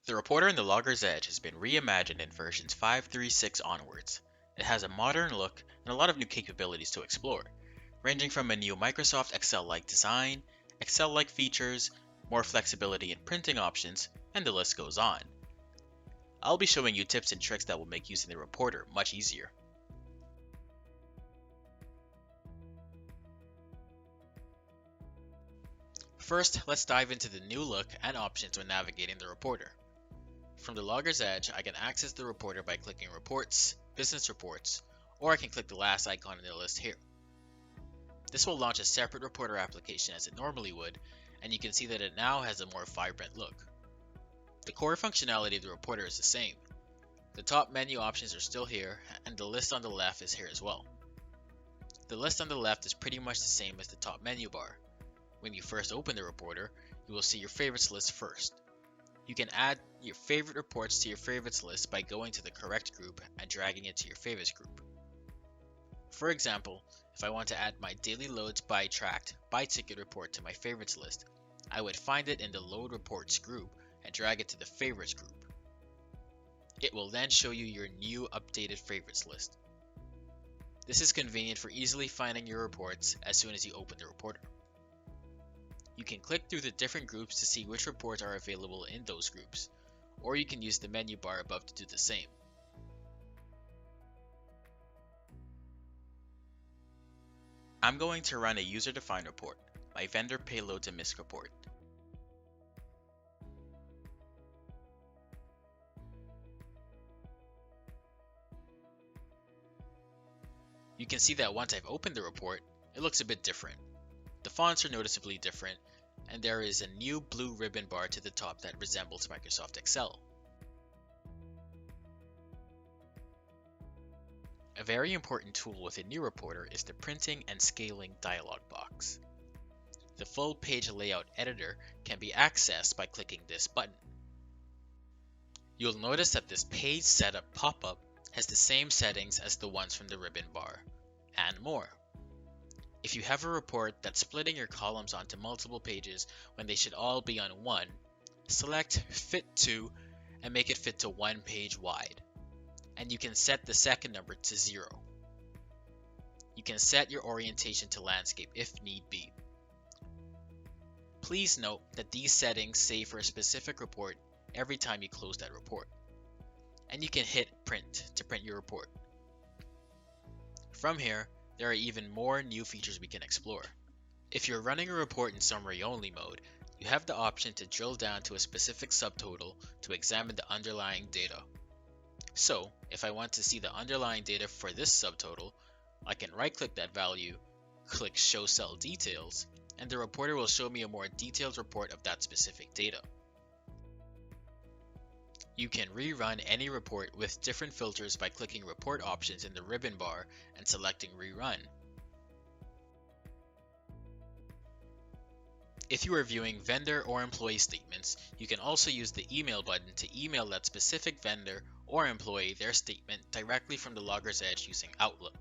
The Reporter in the Logger's Edge has been reimagined in versions 5.3.6 onwards. It has a modern look and a lot of new capabilities to explore, ranging from a new Microsoft Excel-like design, Excel-like features, more flexibility in printing options, and the list goes on. I'll be showing you tips and tricks that will make using the Reporter much easier. First, let's dive into the new look and options when navigating the Reporter. From the Logger's Edge, I can access the Reporter by clicking Reports, Business Reports, or I can click the last icon in the list here. This will launch a separate Reporter application as it normally would, and you can see that it now has a more vibrant look. The core functionality of the Reporter is the same. The top menu options are still here, and the list on the left is here as well. The list on the left is pretty much the same as the top menu bar. When you first open the Reporter, you will see your favorites list first. You can add your favorite reports to your favorites list by going to the correct group and dragging it to your favorites group. For example, if I want to add my daily loads by tracked by ticket report to my favorites list, I would find it in the load reports group and drag it to the favorites group. It will then show you your new updated favorites list. This is convenient for easily finding your reports as soon as you open the Reporter. You can click through the different groups to see which reports are available in those groups, or you can use the menu bar above to do the same. I'm going to run a user-defined report, my vendor payload to MISC report. You can see that once I've opened the report, it looks a bit different. The fonts are noticeably different, and there is a new blue ribbon bar to the top that resembles Microsoft Excel. A very important tool with a new Reporter is the Printing and Scaling dialog box. The full page layout editor can be accessed by clicking this button. You'll notice that this page setup pop-up has the same settings as the ones from the ribbon bar, and more. If you have a report that's splitting your columns onto multiple pages when they should all be on one, select Fit To and make it fit to one page wide. And you can set the second number to 0. You can set your orientation to landscape if need be. Please note that these settings save for a specific report every time you close that report. And you can hit Print to print your report. From here, there are even more new features we can explore. If you're running a report in summary only mode, you have the option to drill down to a specific subtotal to examine the underlying data. So, if I want to see the underlying data for this subtotal, I can right-click that value, click Show Cell Details, and the Reporter will show me a more detailed report of that specific data. You can rerun any report with different filters by clicking Report Options in the ribbon bar and selecting Rerun. If you are viewing vendor or employee statements, you can also use the email button to email that specific vendor or employee their statement directly from the Logger's Edge using Outlook.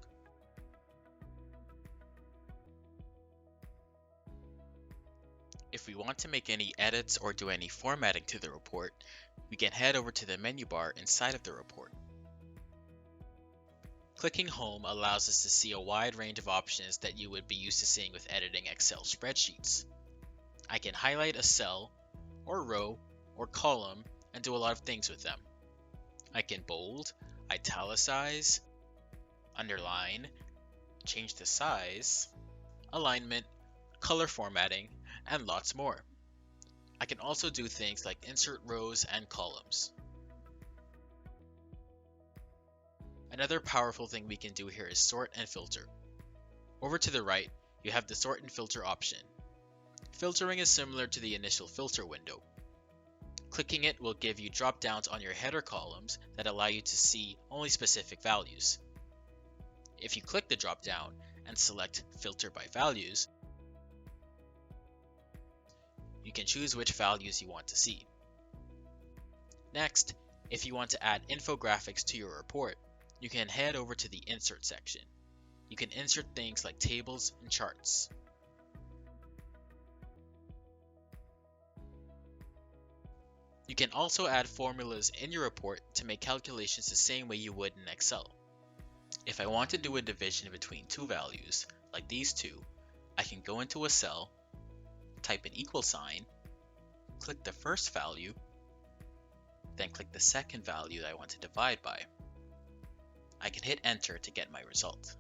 If we want to make any edits or do any formatting to the report, we can head over to the menu bar inside of the report. Clicking Home allows us to see a wide range of options that you would be used to seeing with editing Excel spreadsheets. I can highlight a cell, or row, or column and do a lot of things with them. I can bold, italicize, underline, change the size, alignment, color formatting, and lots more. I can also do things like insert rows and columns. Another powerful thing we can do here is sort and filter. Over to the right, you have the sort and filter option. Filtering is similar to the initial filter window. Clicking it will give you drop-downs on your header columns that allow you to see only specific values. If you click the drop-down and select Filter by Values, you can choose which values you want to see. Next, if you want to add infographics to your report, you can head over to the Insert section. You can insert things like tables and charts. You can also add formulas in your report to make calculations the same way you would in Excel. If I want to do a division between two values, like these two, I can go into a cell, type an equal sign, click the first value, then click the second value that I want to divide by. I can hit enter to get my result.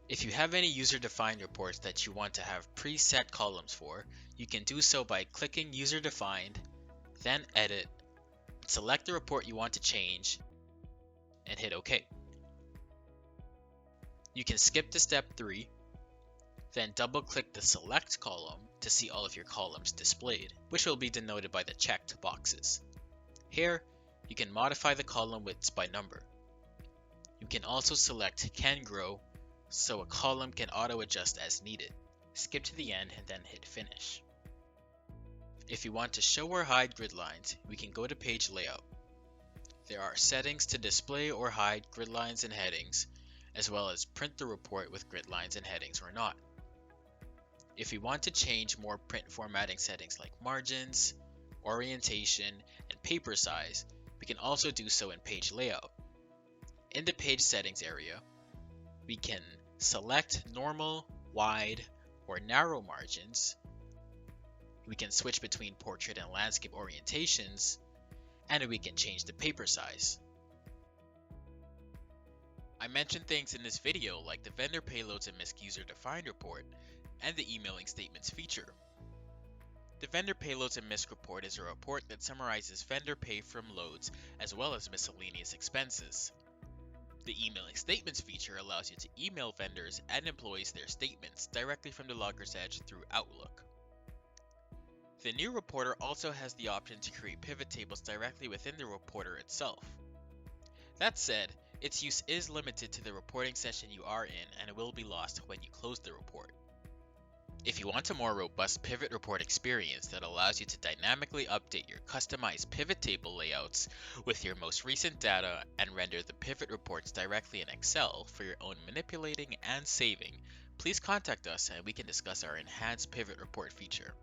If you have any user-defined reports that you want to have preset columns for, you can do so by clicking user-defined, then edit, select the report you want to change, and hit OK. You can skip to step 3, then double-click the select column to see all of your columns displayed, which will be denoted by the checked boxes. Here, you can modify the column widths by number. You can also select Can Grow, so a column can auto-adjust as needed. Skip to the end and then hit Finish. If you want to show or hide grid lines, we can go to Page Layout. There are settings to display or hide grid lines and headings, as well as print the report with grid lines and headings or not. If we want to change more print formatting settings like margins, orientation, and paper size, we can also do so in Page Layout. In the Page Settings area, we can select normal, wide, or narrow margins. We can switch between portrait and landscape orientations, and we can change the paper size. I mentioned things in this video like the vendor payloads and MISC user-defined report, and the emailing statements feature. The vendor payloads and MISC report is a report that summarizes vendor pay from loads as well as miscellaneous expenses. The emailing statements feature allows you to email vendors and employees their statements directly from the Logger's Edge through Outlook. The new reporter also has the option to create pivot tables directly within the reporter itself. That said, its use is limited to the reporting session you are in and it will be lost when you close the report. If you want a more robust pivot report experience that allows you to dynamically update your customized pivot table layouts with your most recent data and render the pivot reports directly in Excel for your own manipulating and saving, please contact us and we can discuss our enhanced pivot report feature.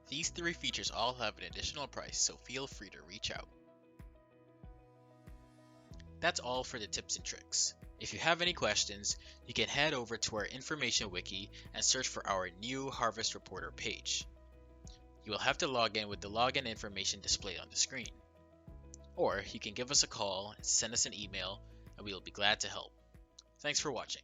These 3 features all have an additional price, so feel free to reach out. That's all for the tips and tricks. If you have any questions, you can head over to our information wiki and search for our new Harvest Reporter page. You will have to log in with the login information displayed on the screen. Or you can give us a call, send us an email, and we will be glad to help. Thanks for watching.